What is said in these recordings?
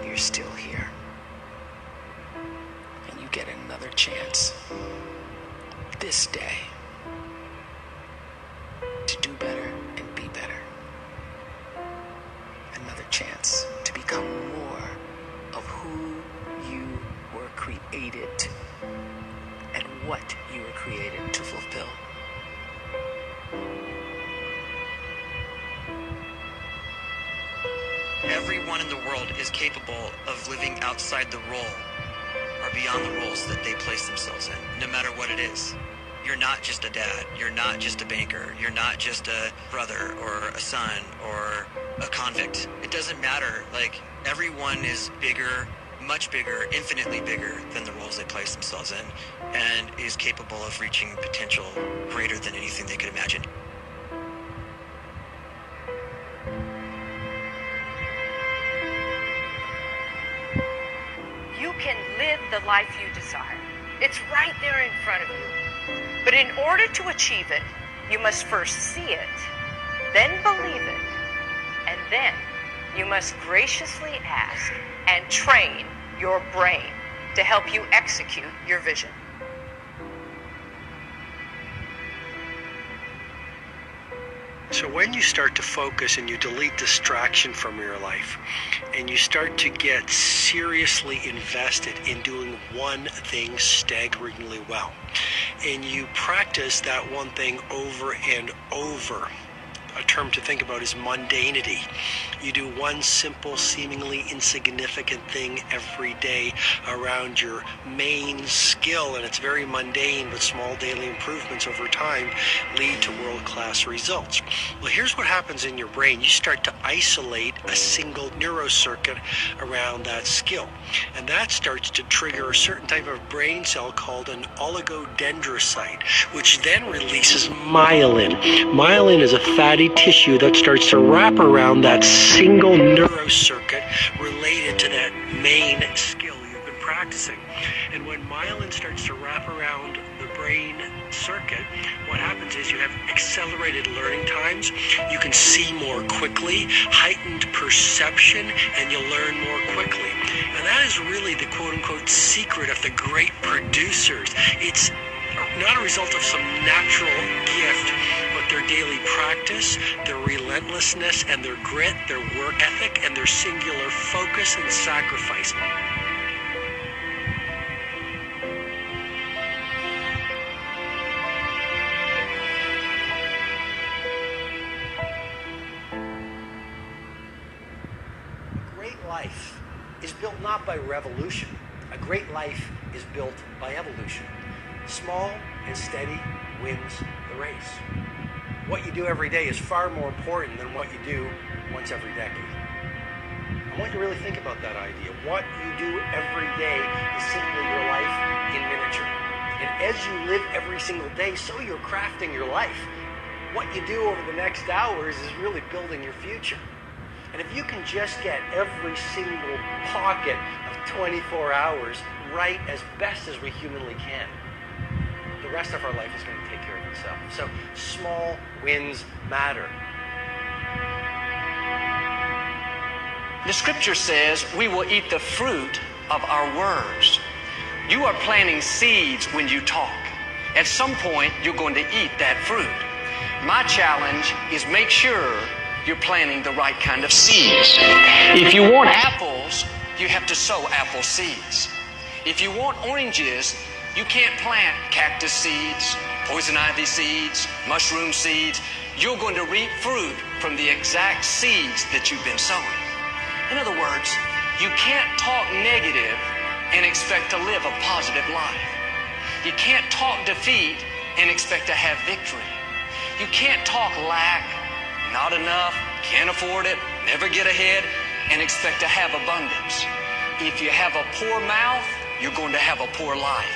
you're still here. And you get another chance this day to do better and be better. Another chance to become more of who you were created and what you were created to fulfill. Everyone in the world is capable of living outside the role or beyond the roles that they place themselves in, no matter what it is. You're not just a dad. You're not just a banker. You're not just a brother or a son or a convict. It doesn't matter. Like, everyone is bigger, much bigger, infinitely bigger than the roles they place themselves in, and is capable of reaching potential greater than anything they could imagine. You can live the life you desire. It's right there in front of you. But in order to achieve it, you must first see it, then believe it, and then you must graciously ask and train your brain to help you execute your vision. So when you start to focus and you delete distraction from your life and you start to get seriously invested in doing one thing staggeringly well, and you practice that one thing over and over, a term to think about is mundanity. You do one simple, seemingly insignificant thing every day around your main skill, and it's very mundane, but small daily improvements over time lead to world-class results. Well, here's what happens in your brain. You start to isolate a single neurocircuit around that skill, and that starts to trigger a certain type of brain cell called an oligodendrocyte, which then releases myelin. Myelin is a fatty tissue that starts to wrap around that single neurocircuit related to that main skill you've been practicing. And when myelin starts to wrap around the brain circuit, what happens is you have accelerated learning times, you can see more quickly, heightened perception, and you learn more quickly. And that is really the quote-unquote secret of the great producers. It's not a result of some natural gift, but their daily practice, their relentlessness and their grit, their work ethic, and their singular focus and sacrifice. A great life is built not by revolution. A great life is built by evolution. Small and steady wins the race. What you do every day is far more important than what you do once every decade. I want you to really think about that idea. What you do every day is simply your life in miniature. And as you live every single day, so you're crafting your life. What you do over the next hours is really building your future. And if you can just get every single pocket of 24 hours right as best as we humanly can, the rest of our life is going to take care of itself. So small wins matter. The scripture says we will eat the fruit of our words. You are planting seeds when you talk. At some point, you're going to eat that fruit. My challenge is make sure you're planting the right kind of seeds. If you want apples, you have to sow apple seeds. If you want oranges, you can't plant cactus seeds, poison ivy seeds, mushroom seeds. You're going to reap fruit from the exact seeds that you've been sowing. In other words, you can't talk negative and expect to live a positive life. You can't talk defeat and expect to have victory. You can't talk lack, not enough, can't afford it, never get ahead, and expect to have abundance. If you have a poor mouth, you're going to have a poor life.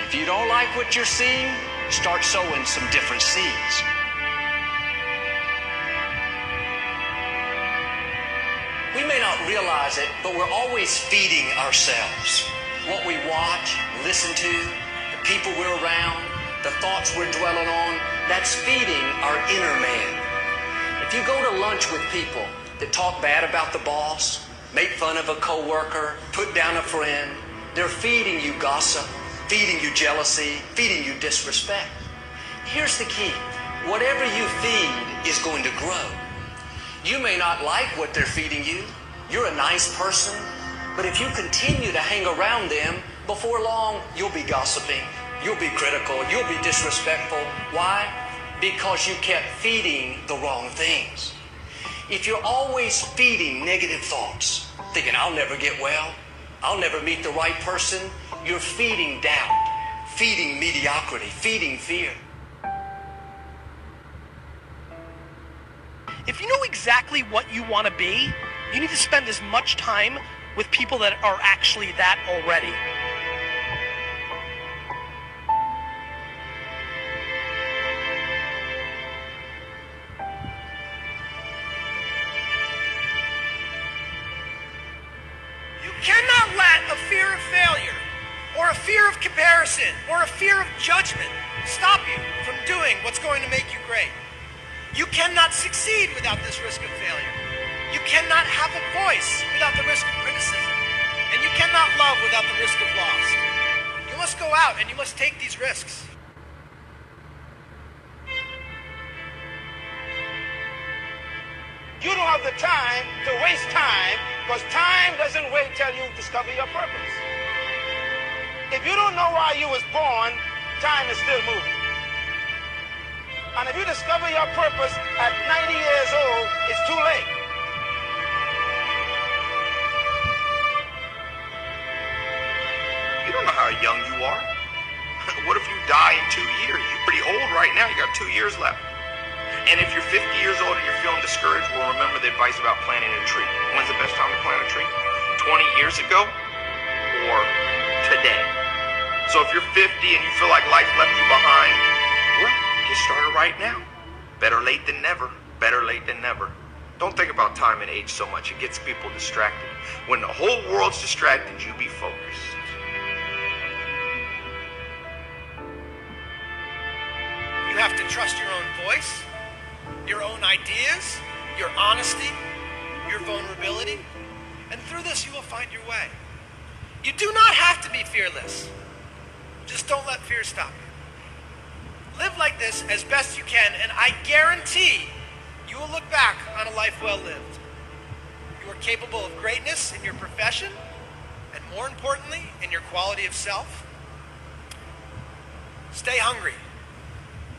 If you don't like what you're seeing, start sowing some different seeds. We may not realize it, but we're always feeding ourselves. What we watch, listen to, the people we're around, the thoughts we're dwelling on, that's feeding our inner man. If you go to lunch with people that talk bad about the boss, make fun of a coworker, put down a friend. They're feeding you gossip, feeding you jealousy, feeding you disrespect. Here's the key. Whatever you feed is going to grow. You may not like what they're feeding you. You're a nice person. But if you continue to hang around them, before long, you'll be gossiping. You'll be critical. You'll be disrespectful. Why? Because you kept feeding the wrong things. If you're always feeding negative thoughts, thinking, I'll never get well, I'll never meet the right person, you're feeding doubt, feeding mediocrity, feeding fear. If you know exactly what you want to be, you need to spend as much time with people that are actually that already. You cannot let a fear of failure, or a fear of comparison, or a fear of judgment stop you from doing what's going to make you great. You cannot succeed without this risk of failure. You cannot have a voice without the risk of criticism. And you cannot love without the risk of loss. You must go out and you must take these risks. You don't have the time to waste time, because time doesn't wait till you discover your purpose. If you don't know why you was born, time is still moving. And if you discover your purpose at 90 years old, it's too late. You don't know how young you are. What if you die in 2 years? You're pretty old right now. You got 2 years left. And if you're 50 years old and you're feeling discouraged, well, remember the advice about planting a tree. When's the best time to plant a tree? 20 years ago or today? So if you're 50 and you feel like life left you behind, well, get started right now. Better late than never. Better late than never. Don't think about time and age so much. It gets people distracted. When the whole world's distracted, you be focused. You have to trust your own voice, your own ideas, your honesty, your vulnerability. And through this, you will find your way. You do not have to be fearless. Just don't let fear stop you. Live like this as best you can, and I guarantee you will look back on a life well lived. You are capable of greatness in your profession, and more importantly, in your quality of self. Stay hungry.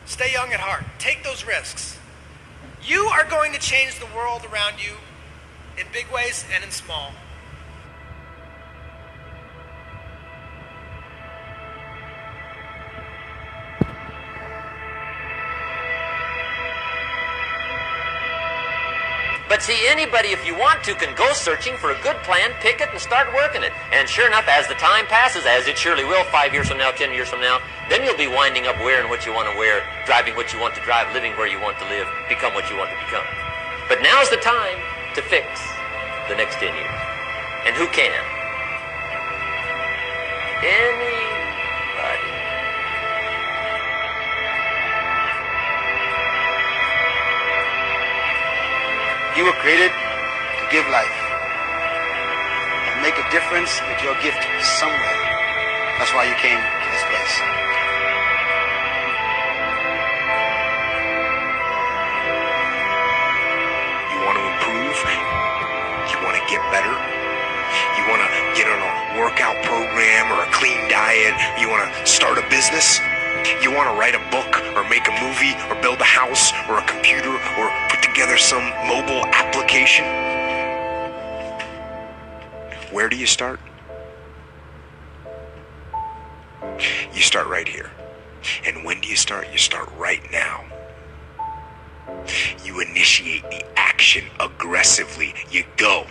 Stay young at heart. Take those risks. You are going to change the world around you in big ways and in small. But see, anybody, if you want to, can go searching for a good plan, pick it, and start working it. And sure enough, as the time passes, as it surely will 5 years from now, 10 years from now, then you'll be winding up wearing what you want to wear, driving what you want to drive, living where you want to live, become what you want to become. But now's the time to fix the next 10 years. And who can? Anybody. You were created to give life and make a difference with your gift somewhere. That's why you came to this place. You want to improve? You want to get better? You want to get on a workout program or a clean diet? You want to start a business? You want to write a book or make a movie or build a house or a computer or put together some mobile application? Where do you start? You start right here. And when do you start? You start right now. You initiate the action aggressively. You go.